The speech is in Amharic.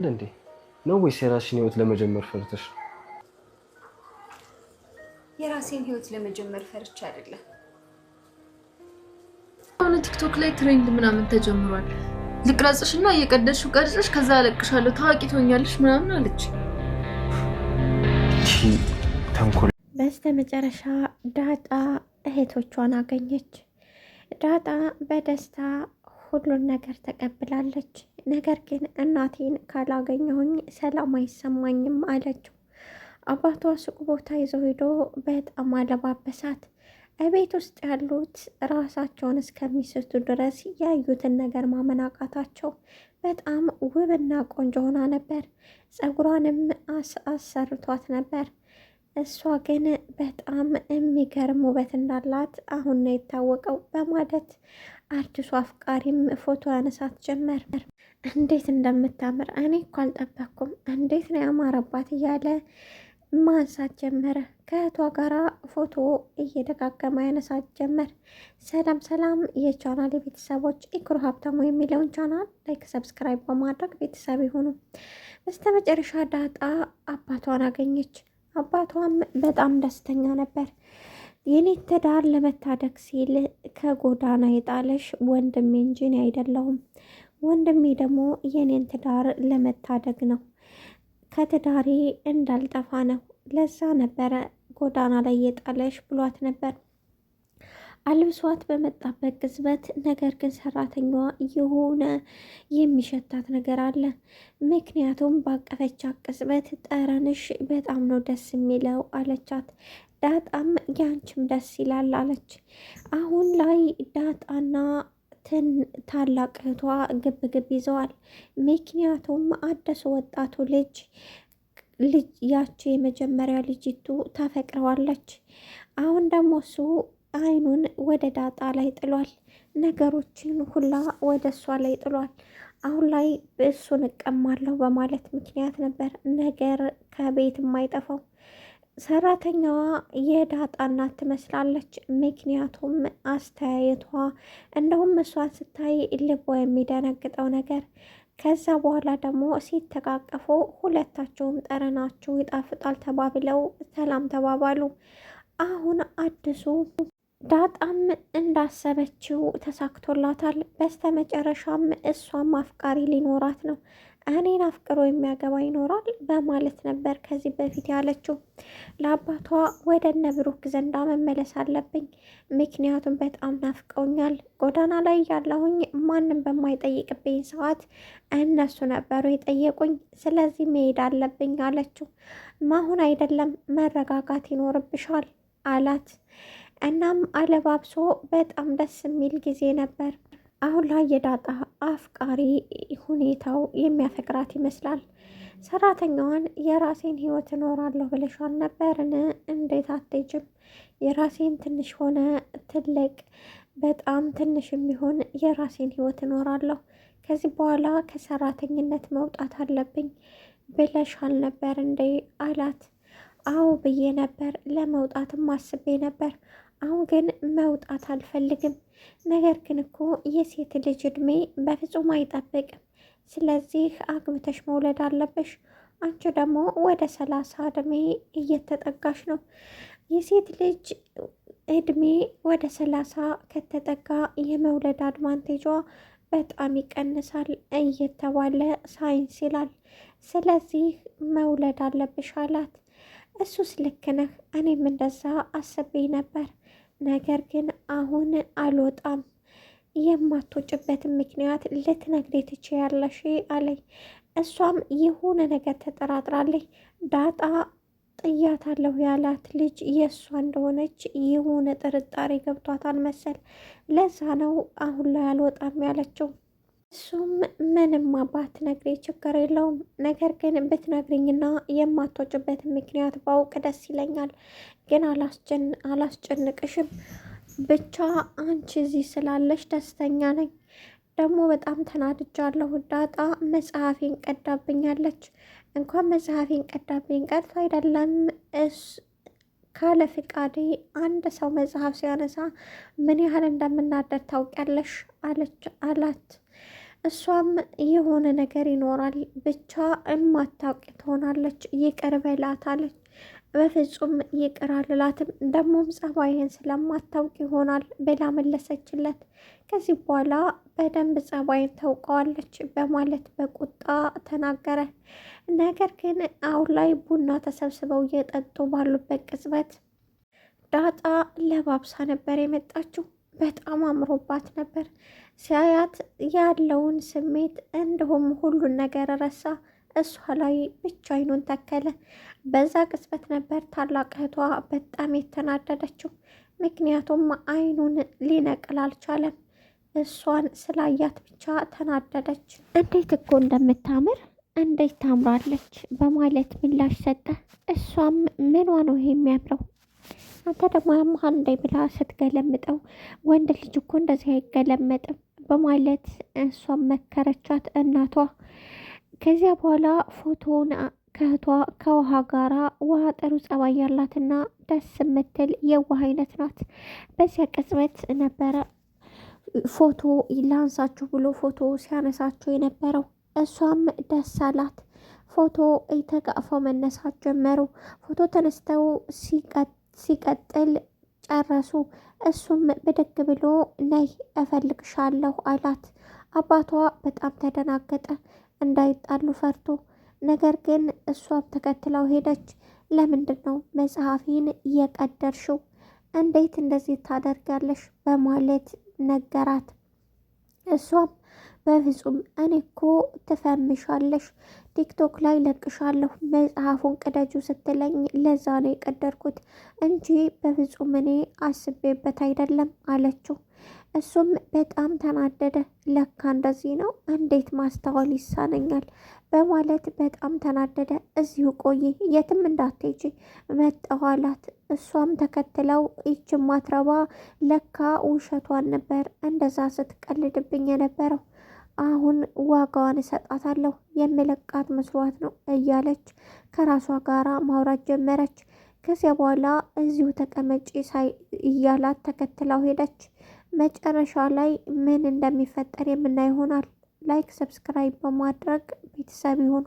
እንዴ ነው ወይስ የራስሽን ህይወት ለመጀመር ፈርተሽ? የራሴን ህይወት ለመጀመር ፈርቻ አይደለም። አሁን ቲክቶክ ላይ ትሬንድ ምናምን ተጀምሯል። ልቅረጽሽና እየቀደድሽው ቀርጽሽ ከዛ አለቅሻለሁ ታዋቂ ትሆኛለሽ ምናምን አለች። ተንኮል። በስተመጨረሻ ዳጣ እህቶቿን አገኘች። ዳጣ በደስታ ሁሉን ነገር ተቀብላለች። ነገር ግን እናቴን ካላገኘሁኝ ሰላም አይሰማኝም አለችው። አባቷ ሱቅ ቦታ ይዘው ሄዶ በጣም አለባበሳት። እቤት ውስጥ ያሉት ራሳቸውን እስከሚስቱ ድረስ ያዩትን ነገር ማመን አቃታቸው። በጣም ውብና ቆንጆ ሆና ነበር። ፀጉሯንም አሰርቷት ነበር። እሷ ግን በጣም የሚገርም ውበት እንዳላት አሁን ነው የታወቀው በማለት አዲሱ አፍቃሪም ፎቶ ያነሳት ጀመር። እንዴት እንደምታምር እኔ እኮ አልጠበኩም፣ እንዴት ነው ያማረባት እያለ ማንሳት ጀመረ። ከእህቷ ጋራ ፎቶ እየደጋገመ ያነሳት ጀመር። ሰላም ሰላም የቻናል ቤተሰቦች፣ ኢክሩ ሀብታሙ የሚለውን ቻናል ላይክ፣ ሰብስክራይብ በማድረግ ቤተሰብ ይሁኑ። በስተመጨረሻ ዳጣ አባቷን አገኘች። አባቷም በጣም ደስተኛ ነበር። የኔ ትዳር ለመታደግ ሲል ከጎዳና የጣለሽ ወንድሜ እንጂ እኔ አይደለሁም። ወንድሜ ደግሞ የኔን ትዳር ለመታደግ ነው፣ ከትዳሬ እንዳልጠፋ ነው። ለዛ ነበረ ጎዳና ላይ የጣለሽ ብሏት ነበር። አልብሷት በመጣበት ቅጽበት ነገር ግን ሰራተኛዋ የሆነ የሚሸታት ነገር አለ። ምክንያቱም ባቀፈቻት ቅጽበት ጠረንሽ በጣም ነው ደስ የሚለው አለቻት። ዳጣም ያንቺም ደስ ይላል አለች። አሁን ላይ ዳጣና ታላቅ እህቷ ግብ ግብ ይዘዋል። ምክንያቱም አዲሱ ወጣቱ ልጅ ያቺ የመጀመሪያ ልጅቱ ታፈቅረዋለች። አሁን ደግሞ እሱ አይኑን ወደ ዳጣ ላይ ጥሏል። ነገሮችን ሁላ ወደ እሷ ላይ ጥሏል። አሁን ላይ እሱን እቀማለሁ በማለት ምክንያት ነበር ነገር ከቤት የማይጠፋው። ሰራተኛዋ የዳጣ እናት ትመስላለች። ምክንያቱም አስተያየቷ እንደውም እሷን ስታይ ልቧ የሚደነግጠው ነገር። ከዛ በኋላ ደግሞ ሲተቃቀፉ ሁለታቸውም ጠረናቸው ይጣፍጣል ተባብለው ሰላም ተባባሉ። አሁን አዲሱ ዳጣም እንዳሰበችው ተሳክቶላታል። በስተመጨረሻም እሷም አፍቃሪ ሊኖራት ነው። እኔን አፍቅሮ የሚያገባ ይኖራል በማለት ነበር ከዚህ በፊት ያለችው። ለአባቷ ወደ እነ ብሩክ ዘንዳ መመለስ አለብኝ፣ ምክንያቱም በጣም ናፍቀውኛል። ጎዳና ላይ ያለሁኝ ማንም በማይጠይቅብኝ ሰዓት እነሱ ነበሩ የጠየቁኝ፣ ስለዚህ መሄድ አለብኝ አለችው። ማሁን አይደለም መረጋጋት ይኖርብሻል አላት። እናም አለባብሶ በጣም ደስ የሚል ጊዜ ነበር። አሁን ላይ የዳጣ አፍቃሪ ሁኔታው የሚያፈቅራት ይመስላል። ሰራተኛዋን የራሴን ህይወት እኖራለሁ ብለሻል ነበርን? እንዴት አትሄጂም? የራሴን ትንሽ ሆነ ትልቅ በጣም ትንሽ የሚሆን የራሴን ህይወት እኖራለሁ። ከዚህ በኋላ ከሰራተኝነት መውጣት አለብኝ ብለሻል ነበር እንዴ አላት። አዎ ብዬ ነበር፣ ለመውጣትም አስቤ ነበር። አሁን ግን መውጣት አልፈልግም። ነገር ግን እኮ የሴት ልጅ እድሜ በፍጹም አይጠብቅም። ስለዚህ አግብተሽ መውለድ አለብሽ። አንቺ ደግሞ ወደ 30 እድሜ እየተጠጋሽ ነው። የሴት ልጅ እድሜ ወደ 30 ከተጠጋ የመውለድ አድቫንቴጇ በጣም ይቀንሳል እየተባለ ሳይንስ ይላል። ስለዚህ መውለድ አለብሽ አላት። እሱስ ልክ ነህ፣ እኔም እንደዛ አስቤ ነበር። ነገር ግን አሁን አልወጣም። የማትወጭበትን ምክንያት ልትነግሪ ትችያለሽ አለኝ። እሷም የሆነ ነገር ተጠራጥራለች። ዳጣ ጥያታለሁ ያላት ልጅ የእሷ እንደሆነች የሆነ ጥርጣሬ ገብቷታል መሰል። ለዛ ነው አሁን ላይ አልወጣም ያለችው። እሱም ምንም ባትነግሪ ችግር የለውም፣ ነገር ግን ብትነግሪኝና የማትወጭበትን ምክንያት ባውቅ ደስ ይለኛል። ግን አላስጨንቅሽም፣ ብቻ አንቺ እዚህ ስላለሽ ደስተኛ ነኝ። ደግሞ በጣም ተናድጃለሁ። ዳጣ መጽሐፌን ቀዳብኛለች። እንኳን መጽሐፌን ቀዳብኝ ቀርቶ አይደለም ካለ ፍቃዴ አንድ ሰው መጽሐፍ ሲያነሳ ምን ያህል እንደምናደድ ታውቂያለሽ አላት። እሷም የሆነ ነገር ይኖራል ብቻ እማታውቅ ትሆናለች፣ ይቅር በላት አለች። በፍጹም ይቅር አልላትም፣ ደግሞም ጸባይህን ስለማታውቅ ይሆናል ብላ መለሰችለት። ከዚህ በኋላ በደንብ ጸባይን ታውቀዋለች በማለት በቁጣ ተናገረ። ነገር ግን አሁን ላይ ቡና ተሰብስበው እየጠጡ ባሉበት ቅጽበት ዳጣ ለባብሳ ነበር የመጣችው። በጣም አምሮባት ነበር። ሲያያት ያለውን ስሜት እንዲሁም ሁሉን ነገር ረሳ። እሷ ላይ ብቻ አይኑን ተከለ። በዛ ቅጽበት ነበር ታላቅ እህቷ በጣም የተናደደችው። ምክንያቱም አይኑን ሊነቅል አልቻለም። እሷን ስላያት ብቻ ተናደደች። እንዴት እኮ እንደምታምር እንዴት ታምራለች በማለት ምላሽ ሰጠ። እሷም ምኗ ነው ይሄ የሚያምረው? አንተ ደግሞ ያመሃል እንደ ብላ ስትገለምጠው ወንድ ልጅ እኮ እንደዚህ አይገለመጥም በማለት እሷም መከረቻት እናቷ። ከዚያ በኋላ ፎቶውን ከእህቷ ከውሃ ጋራ ውሃ ጥሩ ጸባይ ያላትና ደስ የምትል የውሃ አይነት ናት። በዚያ ቅጽበት ነበረ ፎቶ ላንሳችሁ ብሎ ፎቶ ሲያነሳቸው የነበረው። እሷም ደስ አላት። ፎቶ የተጋፈው መነሳት ጀመሩ። ፎቶ ተነስተው ሲቀጥል ጨረሱ። እሱም ብድግ ብሎ ነይ እፈልግሻለሁ አላት። አባቷ በጣም ተደናገጠ፣ እንዳይጣሉ ፈርቶ። ነገር ግን እሷም ተከትለው ሄደች። ለምንድን ነው መጽሐፊን እየቀደርሽው? እንዴት እንደዚህ ታደርጋለሽ? በማለት ነገራት። እሷም በፍጹም እኔ እኮ ትፈምሻለሽ፣ ቲክቶክ ላይ ለቅሻለሁ፣ መጽሐፉን ቅደጁ ስትለኝ ለዛ ነው የቀደርኩት እንጂ በፍጹም እኔ አስቤበት አይደለም አለችው። እሱም በጣም ተናደደ። ለካ እንደዚህ ነው፣ እንዴት ማስተዋል ይሳነኛል በማለት በጣም ተናደደ። እዚሁ ቆይ፣ የትም እንዳትሄጂ መጣሁ አላት። እሷም ተከትለው ይች ማትረባ ለካ ውሸቷን ነበር እንደዛ ስትቀልድብኝ የነበረው፣ አሁን ዋጋዋን እሰጣታለሁ የምለቃት መስሏት ነው እያለች ከራሷ ጋራ ማውራት ጀመረች። ከዚያ በኋላ እዚሁ ተቀመጪ እያላት ተከትለው ሄደች። መጨረሻ ላይ ምን እንደሚፈጠር የምናይ ይሆናል። ላይክ ሰብስክራይብ በማድረግ ቤተሰብ ይሁኑ።